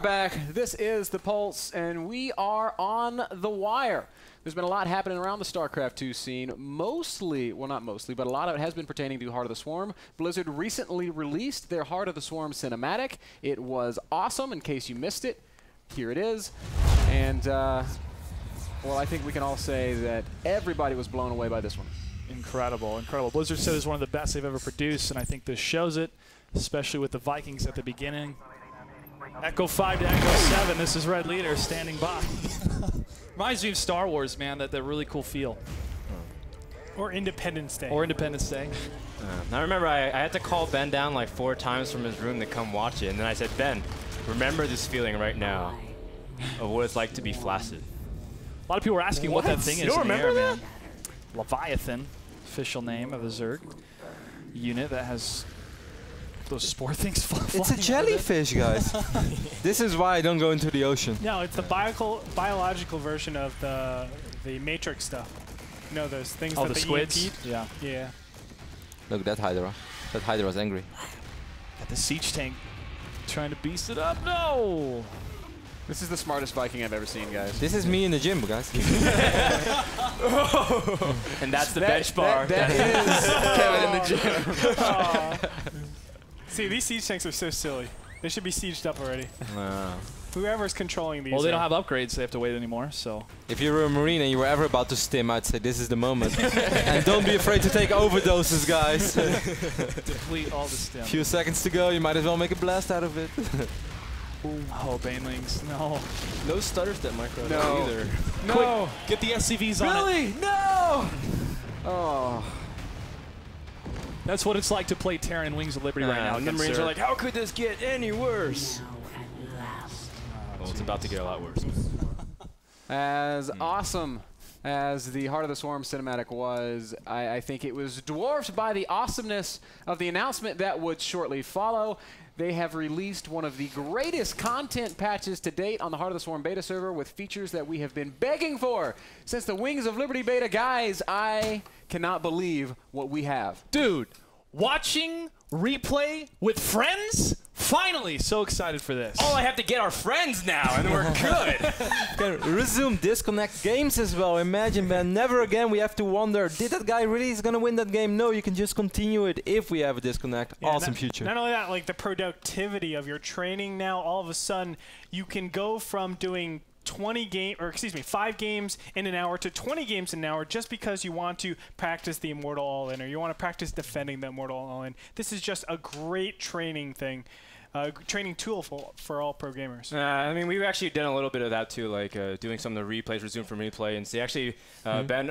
Back. This is The Pulse, and we are on the wire. There's been a lot happening around the StarCraft II scene, mostly, well not mostly, but a lot of it has been pertaining to Heart of the Swarm. Blizzard recently released their Heart of the Swarm cinematic. It was awesome. In case you missed it, here it is. And, well, I think we can all say that everybody was blown away by this one. Incredible, incredible. Blizzard said it's one of the best they've ever produced, and I think this shows it, especially with the Vikings at the beginning. Echo 5 to Echo 7. This is Red Leader standing by. Reminds me of Star Wars, man, that really cool feel. Or Independence Day. Or Independence Day. I remember I had to call Ben down like 4 times from his room to come watch it. And then I said, Ben, remember this feeling right now of what it's like to be flaccid. A lot of people were asking what that thing is. You don't remember that? Leviathan, official name of the Zerg unit that has those spore things flying. It's a jellyfish, guys. This is why I don't go into the ocean. No, it's the biological version of the Matrix stuff. You know, those things that the squids? EMP'd? Yeah. Yeah. Look, that Hydra. That Hydra's angry. Got the siege tank trying to beast it up. No! This is the smartest Viking I've ever seen, guys. This is me in the gym, guys. And that's the bench bar. That is Kevin in the gym. See, these siege tanks are so silly. They should be sieged up already. Whoever's controlling these. Well, they don't have upgrades, so they have to wait anymore, so. If you were a Marine and you were ever about to stim, I'd say this is the moment. And don't be afraid to take overdoses, guys. Deplete all the stim. Few seconds to go, you might as well make a blast out of it. Oh, Banelings, no. No stutter step micro either. No! Quick, get the SCVs on it. Really? No! Oh. That's what it's like to play Terran Wings of Liberty right now. And the Marines are like, how could this get any worse? Well, it's about to get a lot worse. As awesome as the Heart of the Swarm cinematic was, I think it was dwarfed by the awesomeness of the announcement that would shortly follow. They have released one of the greatest content patches to date on the Heart of the Swarm beta server with features that we have been begging for since the Wings of Liberty beta. Guys, I cannot believe what we have. Dude, watching replay with friends? Finally, so excited for this. Oh, I have to get our friends now, and we're good. Can resume disconnect games as well. Imagine, man, never again we have to wonder, did that guy really is going to win that game? No, you can just continue it if we have a disconnect. Yeah, awesome future. Not only that, like the productivity of your training now, all of a sudden, you can go from doing 5 games in an hour to 20 games in an hour just because you want to practice the Immortal All-In or you want to practice defending the Immortal All-In. This is just a great training thing. Training tool for all pro gamers. I mean, we've actually done a little bit of that too, like doing some of the replays, resume from replay, and see. Actually, Ben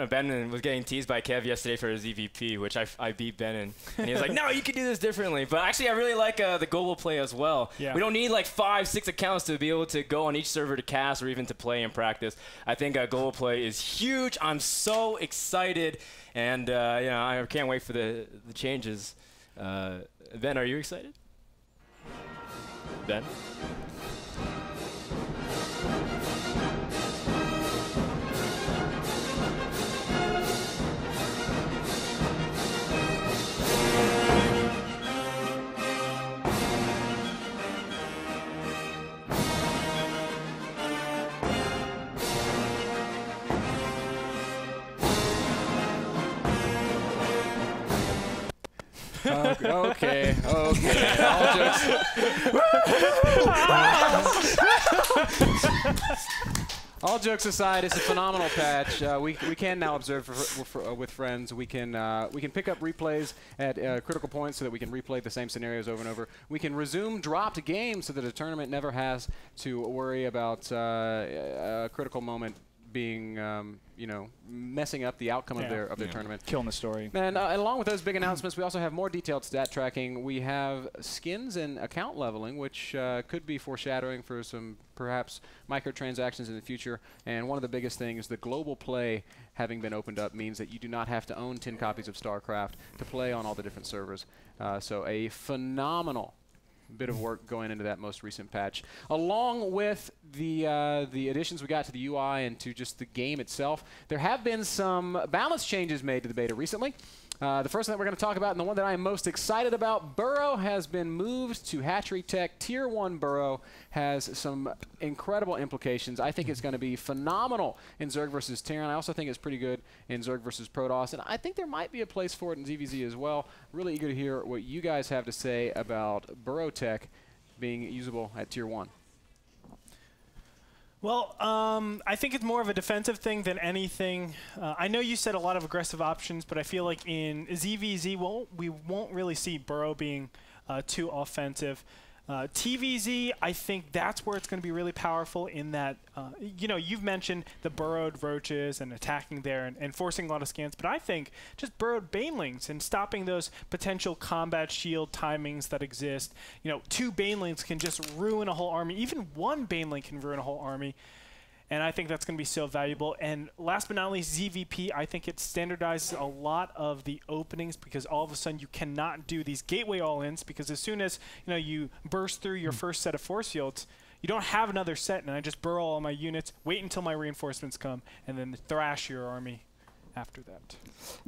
was getting teased by Kev yesterday for his EVP, which I beat Ben in, and he was like, "No, you can do this differently." But actually, I really like the global play as well. Yeah. We don't need like 5, 6 accounts to be able to go on each server to cast or even to play and practice. I think global play is huge. I'm so excited, and you know, I can't wait for the changes. Ben, are you excited? Ben? Okay. All jokes aside, it's a phenomenal patch. We can now observe with friends. We can pick up replays at critical points so that we can replay the same scenarios over and over. We can resume dropped games so that a tournament never has to worry about a critical moment being, you know, messing up the outcome of their tournament. Killing the story. And along with those big announcements, we also have more detailed stat tracking. We have skins and account leveling, which could be foreshadowing for some perhaps microtransactions in the future. And one of the biggest things, the global play having been opened up means that you do not have to own 10 copies of StarCraft to play on all the different servers. So a phenomenal bit of work going into that most recent patch. Along with the additions we got to the UI and to just the game itself, there have been some balance changes made to the beta recently. The first one that we're going to talk about, and the one that I am most excited about, Burrow has been moved to Hatchery Tech. Tier 1 Burrow has some incredible implications. I think it's going to be phenomenal in Zerg versus Terran. I also think it's pretty good in Zerg versus Protoss, and I think there might be a place for it in ZVZ as well. Really eager to hear what you guys have to say about Burrow Tech being usable at Tier 1. Well, I think it's more of a defensive thing than anything. I know you said a lot of aggressive options, but I feel like in ZVZ, we won't really see Burrow being too offensive. TVZ, I think that's where it's going to be really powerful in that, you know, you've mentioned the burrowed roaches and attacking there and forcing a lot of scans, but I think just burrowed banelings and stopping those potential combat shield timings that exist. You know, 2 banelings can just ruin a whole army. Even 1 baneling can ruin a whole army. And I think that's going to be so valuable. And last but not least, ZVP, I think it standardizes a lot of the openings because all of a sudden you cannot do these gateway all-ins because as soon as you burst through your first set of force fields, you don't have another set, and I just burrow all my units, wait until my reinforcements come, and then thrash your army after that.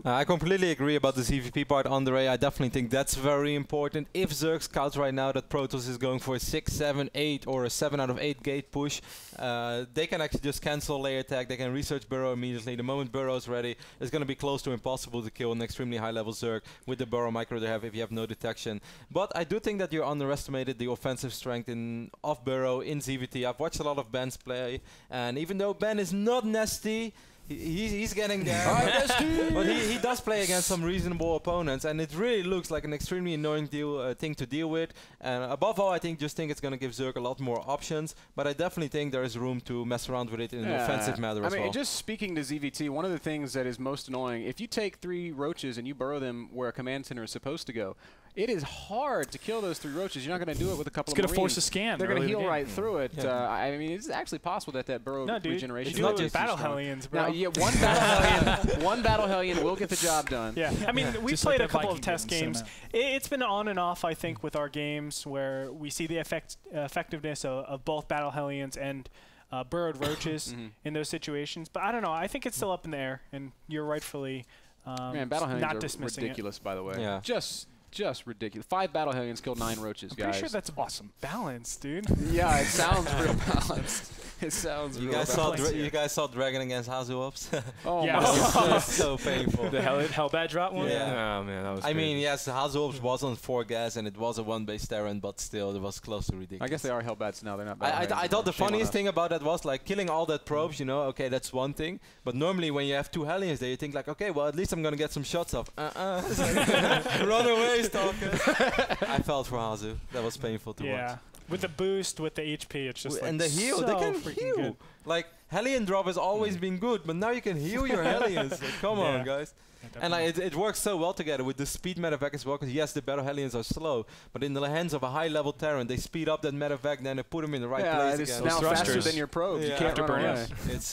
I completely agree about the ZVP part, Andre. I definitely think that's very important. If Zerg scouts right now that Protoss is going for a 6, 7, 8 or a 7 out of 8 gate push, they can actually just cancel layer attack. They can research Burrow immediately. The moment Burrow is ready, it's going to be close to impossible to kill an extremely high level Zerg with the Burrow micro they have if you have no detection. But I do think that you underestimated the offensive strength of Burrow in ZVT. I've watched a lot of Ben's play, and even though Ben is not nasty, he's getting there. But he does play against some reasonable opponents, and it really looks like an extremely annoying thing to deal with. And above all, I think it's going to give Zerg a lot more options, but I definitely think there is room to mess around with it in an offensive matter as well. I mean, just speaking to ZVT, one of the things that is most annoying, if you take 3 roaches and you burrow them where a command center is supposed to go, it is hard to kill those 3 roaches. You're not going to do it with a couple of Marines. It's going to force a scan. They're going to heal right through it. Yeah. I mean, it's actually possible that burrow regeneration is not just battle Hellions, bro. Now, yeah, one battle Hellion will get the job done. Yeah, I mean, we played a couple of test games. It's been on and off, I think, with our games where we see the effectiveness of both battle Hellions and burrowed roaches in those situations. But I don't know. I think it's still up in the air, and you're rightfully battle Hellions are ridiculous, by the way. Yeah. Just ridiculous. 5 battle Hellions killed 9 roaches, guys. I'm pretty sure that's awesome balance, dude. Yeah, it sounds real balanced. It sounds real balanced. You guys saw Dragon against Hazuops? Oh, yeah. That's so painful. The Hellbat drop one? Yeah. Oh, man, that was I mean, yes, Hazuops was on 4 gas, and it was a 1-base Terran, but still, it was close to ridiculous. I guess they are Hellbats now. They're not I thought the funniest thing about that was, like, killing all that probes, you know, okay, that's one thing. But normally, when you have 2 Hellions there, you think, like, okay, well, at least I'm going to get some shots off. Run away, Stalker. I felt for Hazu. That was painful to watch. Yeah, with the boost, with the HP, it's just like and the heal, they can heal. Good. Like Hellion drop has always been good, but now you can heal your Hellions. Like, come on, guys. Yeah, and it works so well together with the speed medevac as well, because yes, the battle Hellions are slow, but in the hands of a high-level Terran, they speed up that medevac, then they put them in the right place again. Now faster than your probes. You can't run away. It's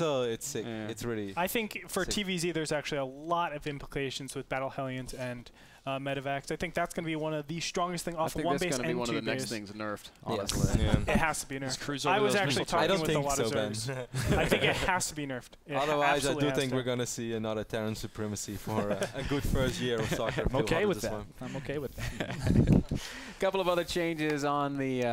sick. Yeah. It's really I think for sick. TVZ, there's actually a lot of implications with battle Hellions and medevacs. I think that's going to be one of the strongest things off of 1 base and 2 base. I think that's going to be one of the next things nerfed, honestly. Yes. It has to be nerfed. I was actually talking with a lot of Zergs. I think it has to be nerfed. Otherwise, I do think we're going to see another Terran supremacy for a good first year of StarCraft. I'm okay with that. I'm okay with that. A couple of other changes on the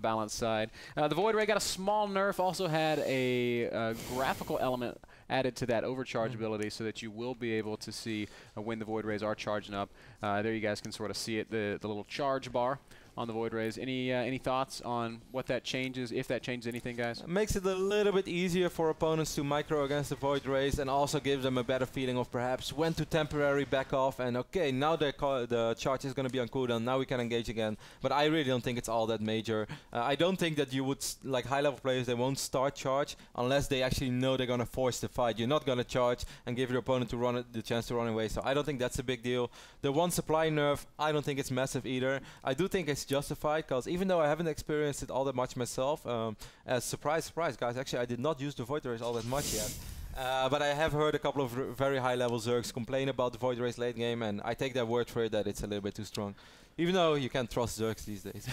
balance side. The Void Ray got a small nerf. Also had a graphical element added to that overcharge ability so that you will be able to see when the Void Rays are charging up. There you guys can sort of see it, the little charge bar on the Void Rays. Any thoughts on what that changes, if that changes anything, guys? It makes it a little bit easier for opponents to micro against the Void Rays, and also gives them a better feeling of perhaps when to temporarily back off, and okay, now the charge is going to be on cooldown, now we can engage again. But I really don't think it's all that major. I don't think that you would, like high-level players, they won't start charge unless they actually know they're going to force the fight. You're not going to charge and give your opponent the chance to run away, so I don't think that's a big deal. The 1 supply nerf, I don't think it's massive either. I do think it's justified, because even though I haven't experienced it all that much myself, as surprise, guys, actually I did not use the Void Rays all that much yet. But I have heard a couple of very high-level Zergs complain about the Void Rays late game, and I take their word for it that it's a little bit too strong. Even though you can't trust Zergs these days.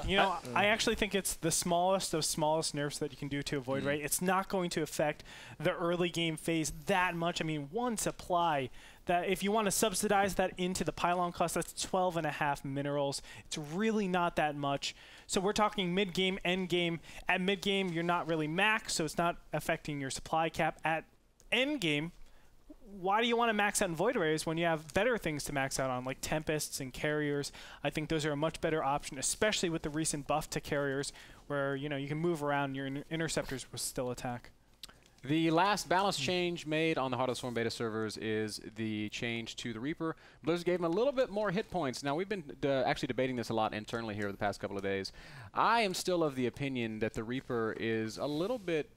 You know, I actually think it's the smallest of smallest nerfs that you can do to avoid rate. It's not going to affect the early game phase that much. I mean, one supply that if you want to subsidize that into the pylon cost, that's 12.5 minerals. It's really not that much. So we're talking mid-game, end-game. At mid-game, you're not really max, so it's not affecting your supply cap. At end-game, why do you want to max out in Void Rays when you have better things to max out on, like Tempests and Carriers? I think those are a much better option, especially with the recent buff to Carriers, where you can move around, your interceptors will still attack. The last balance change made on the Heart of the Swarm beta servers is the change to the Reaper. Blizzard gave him a little bit more hit points. Now, we've been actually debating this a lot internally here the past couple of days. I am still of the opinion that the Reaper is a little bit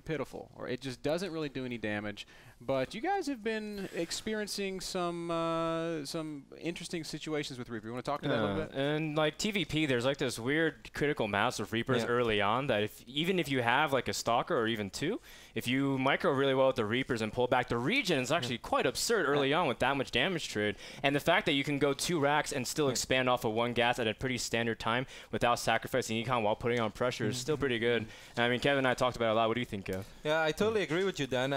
pitiful, or it just doesn't really do any damage. But you guys have been experiencing some interesting situations with Reaper. You want to talk to that a little bit? And like TVP, there's like this weird critical mass of Reapers early on that even if you have like a Stalker or even two, if you micro really well with the Reapers and pull back the region, it's actually quite absurd early on with that much damage trade. And the fact that you can go 2 racks and still expand off of 1 gas at a pretty standard time without sacrificing econ while putting on pressure is still pretty good. And I mean, Kevin and I talked about it a lot. What do you think, Kev? Yeah, I totally agree with you, Dan.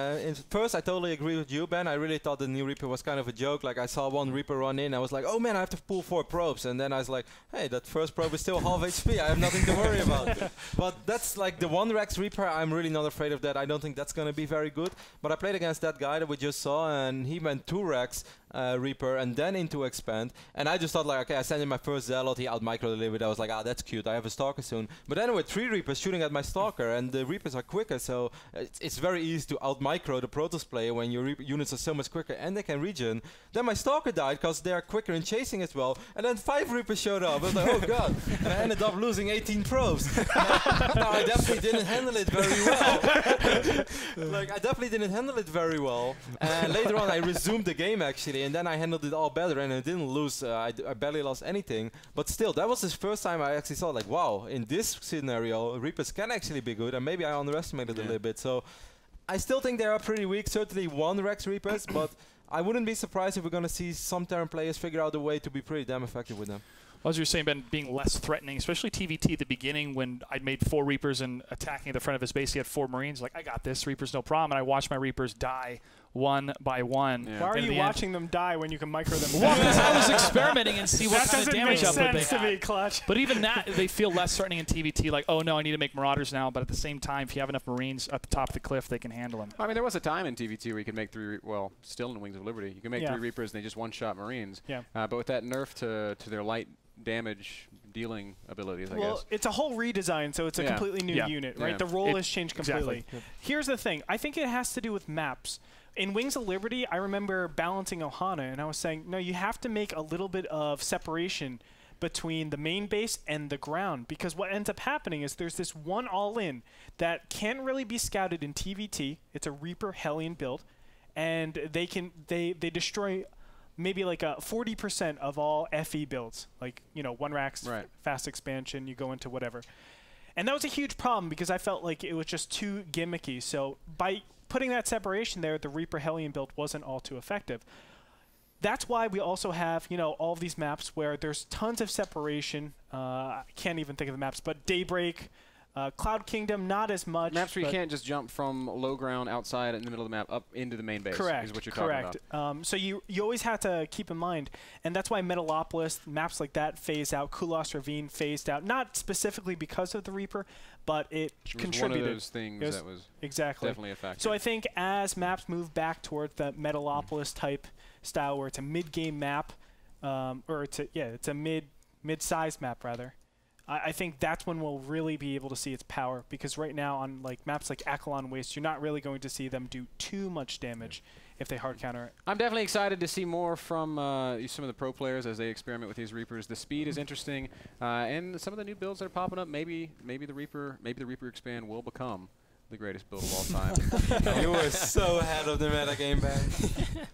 First, I totally agree with you, Ben. I really thought the new Reaper was kind of a joke. Like, I saw one Reaper run in, I was like, oh man, I have to pull 4 probes. And then I was like, hey, that first probe is still half HP. I have nothing to worry about. But that's like the 1 Rex Reaper. I'm really not afraid of that. I don't think that's going to be very good. But I played against that guy that we just saw, and he went 2 Rex Reaper and then into expand. And I just thought, like, okay, I sent in my first Zealot. He out microed a little bit. I was like, ah, that's cute. I have a Stalker soon. But then with 3 Reapers shooting at my Stalker, and the Reapers are quicker, so it's very easy to out micro the Protoss player when your units are so much quicker and they can regen. Then my Stalker died because they are quicker in chasing as well. And then 5 Reapers showed up. I was like, oh god. And I ended up losing 18 probes. Now, I definitely didn't handle it very well. Like, I definitely didn't handle it very well. And later on, I resumed the game actually, and then I handled it all better, and I didn't lose. I barely lost anything. But still, that was the first time I actually saw, like, wow, in this scenario, Reapers can actually be good, and maybe I underestimated a little bit. So I still think they are pretty weak. Certainly 1 Rex Reapers, but I wouldn't be surprised if we're going to see some Terran players figure out a way to be pretty damn effective with them. Well, as you were saying, Ben, being less threatening, especially TVT at the beginning when I made 4 Reapers and attacking at the front of his base, he had 4 Marines. Like, I got this, Reapers no problem. And I watched my Reapers die 1 by 1. Yeah. Why are you watching them die when you can micro them? Well, because I was experimenting and see what kind of damage output they had. To be clutch. But even that, they feel less threatening in TVT. Like, oh no, I need to make Marauders now. But at the same time, if you have enough Marines at the top of the cliff, they can handle them. I mean, there was a time in TVT where you could make 3, well, still in Wings of Liberty, you can make 3 Reapers and they just one-shot Marines. Yeah. But with that nerf to their light damage dealing abilities, I guess. Well, it's a whole redesign, so it's a completely new unit, right? The role has changed completely. Exactly. Here's the thing. I think it has to do with maps. In Wings of Liberty, I remember balancing Ohana, and I was saying, no, you have to make a little bit of separation between the main base and the ground, because what ends up happening is there's this one all-in that can't really be scouted in TVT. It's a Reaper Hellion build, and they destroy maybe like a 40% of all FE builds, like 1 racks, fast expansion, you go into whatever. And that was a huge problem because I felt like it was just too gimmicky. So by putting that separation there, the Reaper Hellion build wasn't all too effective. That's why we also have, all of these maps where there's tons of separation. I can't even think of the maps, but Daybreak, Cloud Kingdom, not as much. Maps where you can't just jump from low ground outside in the middle of the map up into the main base. Correct. Is what you're talking about. So you always have to keep in mind, and that's why Metalopolis, maps like that phase out, Kulos Ravine phased out, not specifically because of the Reaper, but it contributed. One of those things that was definitely a factor. So I think as maps move back towards the Metalopolis type style, where it's a mid-game map, or it's a mid-sized map rather. I think that's when we'll really be able to see its power, because right now on maps like Akalon Waste, you're not really going to see them do too much damage if they hard counter it. I'm definitely excited to see more from some of the pro players as they experiment with these Reapers. The speed is interesting, and some of the new builds that are popping up. Maybe the Reaper expand will become the greatest build of all time. You were so ahead of the metagame, man.